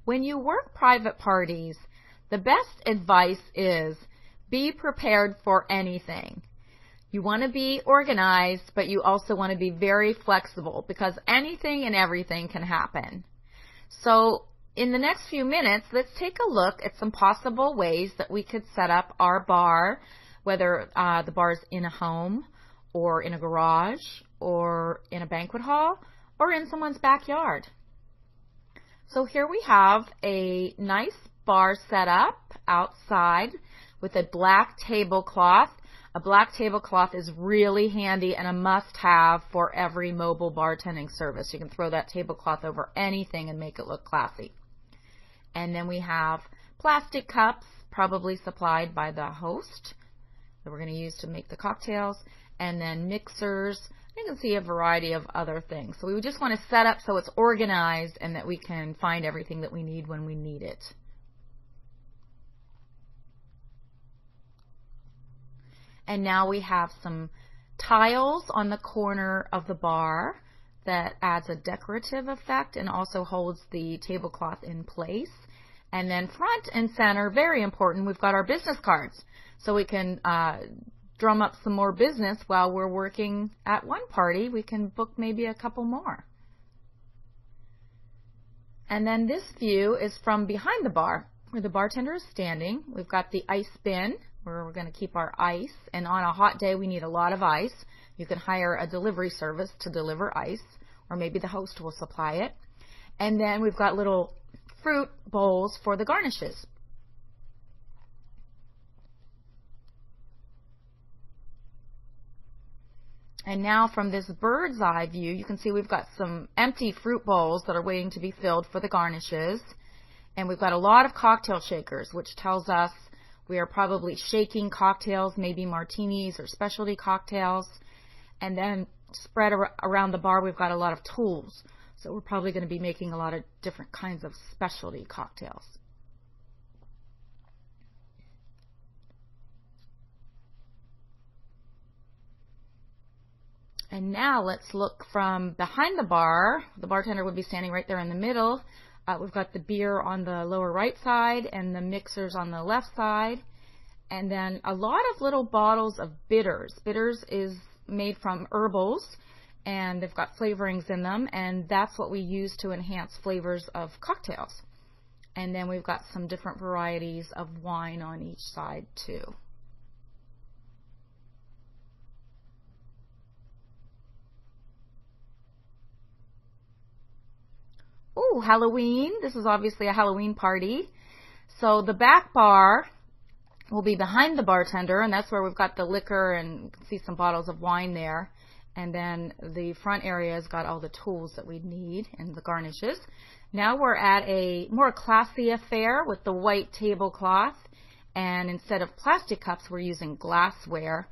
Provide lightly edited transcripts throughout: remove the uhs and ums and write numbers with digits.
When you work private parties, the best advice is be prepared for anything. You want to be organized, but you also want to be very flexible because anything and everything can happen. So in the next few minutes, let's take a look at some possible ways that we could set up our bar, whether the bar is in a home or in a garage or in a banquet hall or in someone's backyard. So here we have a nice bar set up outside with a black tablecloth. A black tablecloth is really handy and a must-have for every mobile bartending service. You can throw that tablecloth over anything and make it look classy. And then we have plastic cups, probably supplied by the host, that we're going to use to make the cocktails, and then mixers. You can see a variety of other things. So we just want to set up so it's organized and that we can find everything that we need when we need it. And now we have some tiles on the corner of the bar that adds a decorative effect and also holds the tablecloth in place. And then front and center, very important, we've got our business cards. So we can drum up some more business while we're working at one party. We can book maybe a couple more. And then this view is from behind the bar where the bartender is standing. We've got the ice bin where we're going to keep our ice, and on a hot day we need a lot of ice. You can hire a delivery service to deliver ice, or maybe the host will supply it. And then we've got little fruit bowls for the garnishes. And now from this bird's eye view, you can see we've got some empty fruit bowls that are waiting to be filled for the garnishes. And we've got a lot of cocktail shakers, which tells us we are probably shaking cocktails, maybe martinis or specialty cocktails. And then spread around the bar, we've got a lot of tools. So we're probably going to be making a lot of different kinds of specialty cocktails. And now let's look from behind the bar. The bartender would be standing right there in the middle. We've got the beer on the lower right side and the mixers on the left side. And then a lot of little bottles of bitters. Bitters is made from herbals, and they've got flavorings in them, and that's what we use to enhance flavors of cocktails. And then we've got some different varieties of wine on each side too. Ooh, Halloween. This is obviously a Halloween party. So the back bar will be behind the bartender, and that's where we've got the liquor, and you can see some bottles of wine there. And then the front area has got all the tools that we need and the garnishes. Now we're at a more classy affair with the white tablecloth, and instead of plastic cups, we're using glassware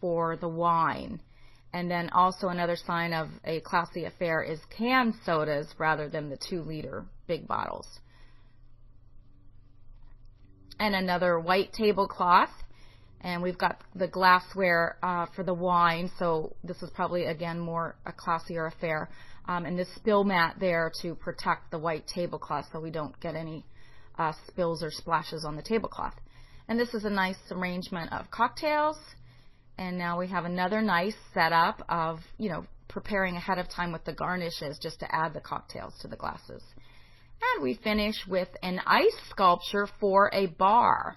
for the wine. And then also another sign of a classy affair is canned sodas rather than the 2-liter big bottles. And another white tablecloth, and we've got the glassware for the wine, so this is probably again more a classier affair. And this spill mat there to protect the white tablecloth so we don't get any spills or splashes on the tablecloth. And this is a nice arrangement of cocktails. And now we have another nice setup of, preparing ahead of time with the garnishes just to add the cocktails to the glasses. And we finish with an ice sculpture for a bar.